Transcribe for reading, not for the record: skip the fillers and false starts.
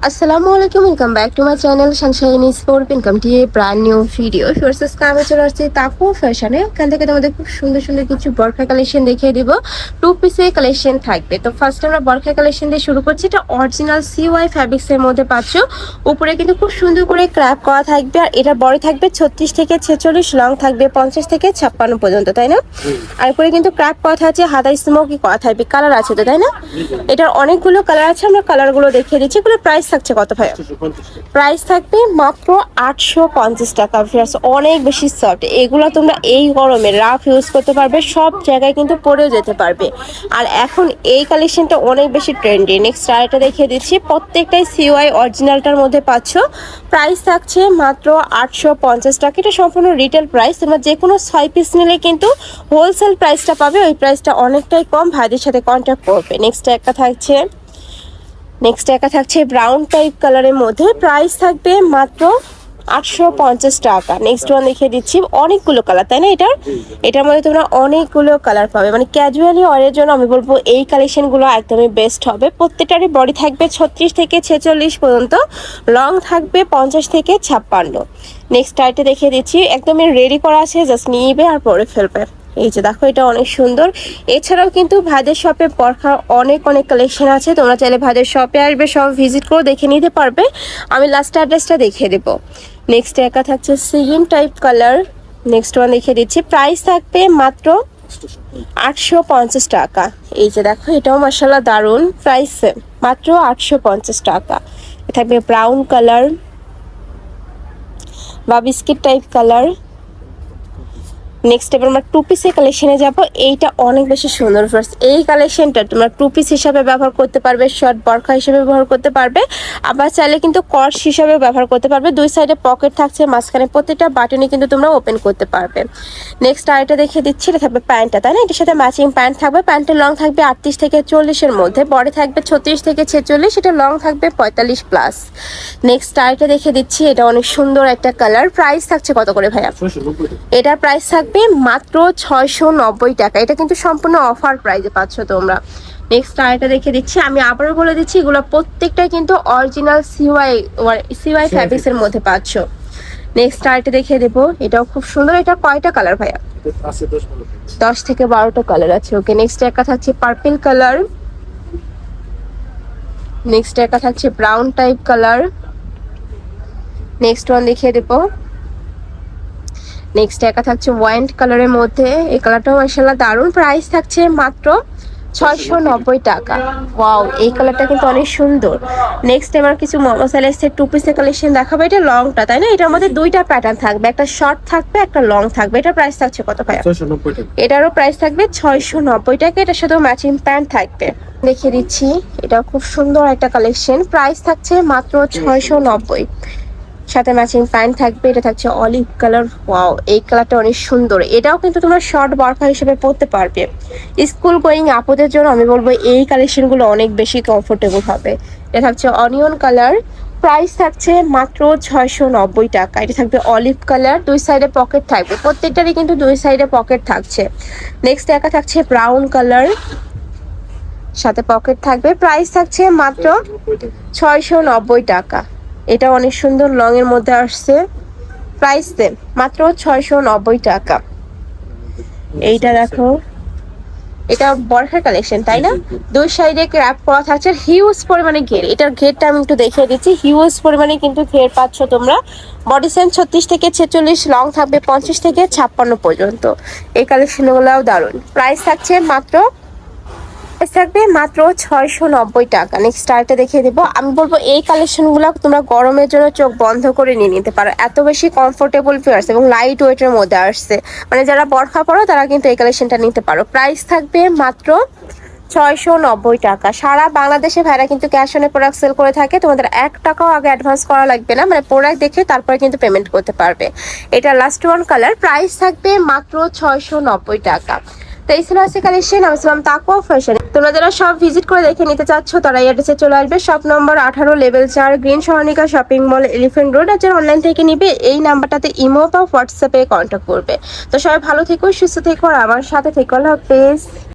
আসসালামু আলাইকুম, welcome back to my channel sunshine sport income to a brand new video. Sources কামে চলে আসছে তাকু ফ্যাশনে। এখান থেকে তোমাদের খুব সুন্দর সুন্দর কিছু বরখা কালেকশন দেখিয়ে দিব। টু পিসে কালেকশন থাকবে। তো ফার্স্ট আমরা বরখা কালেকশন দিয়ে শুরু করছি। এটা অরিজিনাল সিওয়াই ফ্যাব্রিক্সের মধ্যে পাচ্ছ। উপরে কিন্তু খুব সুন্দর করে ক্র্যাপ করা থাকবে, আর এটা বড় থাকবে 36 থেকে 46, লং থাকবে 50 থেকে 56 পর্যন্ত, তাই না? আর উপরে কিন্তু ক্র্যাপ করা থাকছে, হাতা স্মোকি করা থাকবে, কালার আছে তো, তাই না? এটার অনেকগুলো কালার আছে, আমরা কালারগুলো দেখিয়ে দিচ্ছি। এগুলো প্রাইস থাকছে কত ভাইয়া? প্রাইস থাকবে মাত্র 850 টাকা। অনেক বেশি সফট, এগুলো তোমরা এই গরমে রাফ ইউজ করতে পারবে, সব জায়গায় কিন্তু পরেও যেতে পারবে। আর এখন এই কালেকশনটা অনেক বেশি ট্রেন্ডি। নেক্সট আরেকটা দেখিয়ে দিচ্ছি, প্রত্যেকটাই সিওয়াই অরিজিনালটার মধ্যে পাচ্ছ। প্রাইস থাকছে মাত্র 850 টাকা। এটা সম্পূর্ণ রিটেল প্রাইস, তোমরা যে কোনো 6 পিস নিলে কিন্তু হোলসেল প্রাইসটা পাবে, ওই প্রাইসটা অনেকটাই কম। ভাইদের সাথে কন্ট্যাক্ট করবে। নেক্সট একটা থাকছে ব্রাউন টাইপ কালারের মধ্যে, প্রাইস থাকবে মাত্র 850 টাকা। নেক্সট ওয়ান দেখিয়ে দিচ্ছি, অনেকগুলো কালার, তাই না? এটার মধ্যে তোমরা অনেকগুলো কালার পাবে, মানে ক্যাজুয়ালি ওয়ারের জন্য আমি বলবো এই কালেকশনগুলো একদমই বেস্ট হবে। প্রত্যেকটারই বডি থাকবে 36 থেকে 46 পর্যন্ত, লং থাকবে 50 থেকে 56। নেক্সট আইটা দেখিয়ে দিচ্ছি, একদমই রেডি করা আছে, জাস্ট নিবে আর পরে ফেলবে। এই যে দেখো, এটা অনেক সুন্দর। এছাড়াও কিন্তু ভাইদের শপে বরখার অনেক কালেকশন আছে, তোমরা চাইলে ভাইদের শপে আসবে, সব ভিজিট করে দেখে নিতে পারবে। আমি লাস্ট অ্যাড্রেসটা দেখিয়ে দেবো। নেক্সট একা থাকছে সিগিন টাইপ কালার। নেক্সট ওয়ান দেখিয়ে দিচ্ছি, প্রাইস থাকবে মাত্র 850 টাকা। এই যে দেখো, এটাও মাশাআল্লাহ দারুণ, প্রাইস মাত্র 850 টাকা। থাকবে ব্রাউন কালার বা বিস্কিট টাইপ কালার। নেক্সট এবার আমরা টু পিসের কালেকশনে যাব। এইটা অনেক বেশি সুন্দর। ফার্স্ট এই কালেকশনটা তোমরা টু পিস হিসাবে ব্যবহার করতে পারবে, শর্ট বরখা হিসেবে ব্যবহার করতে পারবে, আবার চাইলে কিন্তু কর্স হিসাবে ব্যবহার করতে পারবে। দুই সাইডে পকেট থাকছে, মাঝখানে প্রত্যেকটা বাটনে কিন্তু তোমরা ওপেন করতে পারবে। নেক্সট আরেকটা দেখিয়ে দিচ্ছি, এটা থাকবে প্যান্টটা, তাই না? এটার সাথে ম্যাচিং প্যান্ট থাকবে। প্যান্টের লং থাকবে 38 থেকে 40-এর মধ্যে, বডি থাকবে 36 থেকে 46, এটা লং থাকবে 45+। নেক্সট আরেকটা দেখিয়ে দিচ্ছি, এটা অনেক সুন্দর একটা কালার। প্রাইস থাকছে কত করে ভাইয়া? এটার প্রাইস থাকবে মাত্র 690 টাকা। এটা কিন্তু সম্পূর্ণ অফার প্রাইসে পাচ্ছ তোমরা। নেক্সট আরেকটা দেখে দিচ্ছি, আমি আবারও বলে দিচ্ছি, এগুলো প্রত্যেকটাই কিন্তু অরিজিনাল সিওয়াই ফ্যাব্রিক্স এর মধ্যে পাচ্ছ। নেক্সট আরেকটা দেখিয়ে দেবো, এটাও খুব সুন্দর। এটা কয়টা কালার ভাইয়া? 10 থেকে 12টা কালার আছে। ওকে, নেক্সট একটা থাকছে পার্পল কালার। নেক্সট একটা থাকছে brown type colour. Next one দেখিয়ে দেবো, নেক্সট একা থাকছে ওয়াইন কালারের মধ্যে। এই কালারটাও মাশাআল্লাহ দারুণ। প্রাইস থাকছে মাত্র 690 টাকা। ওয়াও, এই কালারটা কিন্তু অনেক সুন্দর। নেক্সট এবার কিছু মোহাম্মদ সালেসের টু পিসের কালেকশন দেখাবো। এটা লংটা, তাই না? এটার মধ্যে দুইটা প্যাটার্ন থাকবে, একটা শর্ট থাকবে, একটা লং থাকবে। এটার প্রাইস থাকছে কত ভাইয়া? 690 টাকা। এটারও প্রাইস থাকবে 690 টাকা। এটার সাথেও ম্যাচিং প্যান্ট থাকবে। দেখিয়ে দিচ্ছি, এটা খুব সুন্দর একটা কালেকশন। প্রাইস থাকছে মাত্র 690, সাথে ম্যাচিং প্যান্ট থাকবে। এটা থাকছে অলিভ কালার। ওয়াও, এই কালারটা অনেক সুন্দর। এটাও কিন্তু তোমরা শর্ট বরখা হিসেবে পরতে পারবে। স্কুল গোয়িং আপুদের জন্য আমি বলবো এই কালেকশনগুলো অনেক বেশি কমফোর্টেবল হবে। এটা থাকছে অনিয়ন কালার। প্রাইস থাকছে মাত্র 690 টাকা। এটা থাকবে অলিভ কালার, দুই সাইডে পকেট থাকবে, প্রত্যেকটারই কিন্তু দুই সাইডে পকেট থাকছে। নেক্সট একা থাকছে ব্রাউন কালার, সাথে পকেট থাকবে। প্রাইস থাকছে মাত্র 690 টাকা। এটা অনেক সুন্দর, লং এর মধ্যে আসছে। প্রাইস দেন মাত্র 690 টাকা। এইটা দেখো, এটা বরখার কালেকশন, তাই না? দুই সাইডে ক্র্যাপ করা থাকছে, হিউজ পরিমাণে ঘের। এটার ঘেরটা আমি একটু দেখিয়ে দিচ্ছি। হিউজ পরিমাণে কিন্তু ঘের পাচ্ছ তোমরা। বডি সাইজ 36 থেকে 46, লং থাকবে 50 থেকে 56 পর্যন্ত। এই কালেকশনগুলোও দারুণ। প্রাইস থাকছে মাত্র 690 টাকা। নেক্সট আরেকটা দেখিয়ে দেবো। আমি বলবো এই কালেকশনগুলো তোমরা গরমের জন্য চোখ বন্ধ করে নিয়ে নিতে পারো, এত বেশি কমফোর্টেবল ফিয়ার্স এবং লাইট ওয়েটের মধ্যে আসছে। মানে যারা বরখা পরো তারা কিন্তু এই কালেকশনটা নিতে পারো। প্রাইস থাকবে মাত্র 690 টাকা। সারা বাংলাদেশে ভাইরা কিন্তু ক্যাশ অনে প্রোডাক্ট সেল করে থাকে, তোমাদের 1 টাকাও আগে অ্যাডভান্স করা লাগবে না, মানে প্রোডাক্ট দেখে তারপরে কিন্তু পেমেন্ট করতে পারবে। এটা লাস্ট ওয়ান কালার। প্রাইস থাকবে মাত্র 690 টাকা। তো এই ছিল আজকে কালেকশন। আমি ছিলাম তাকওয়া ফ্যাশন। তোমরা যারা সব ভিজিট করে দেখে নিতে চাচ্ছ তারা এই অ্যাড্রেসে চলে আসবে। Shop number 18, level 4, green Saranika shopping mall, elephant road. আর যারা অনলাইন থেকে নিবে এই নাম্বারটাতে ইমো বা হোয়াটসঅ্যাপে কন্ট্যাক্ট করবে। তো সবাই ভালো থেকো, সুস্থ থেকো, আর আমার সাথে থেকো। আল্লাহ হাফেজ।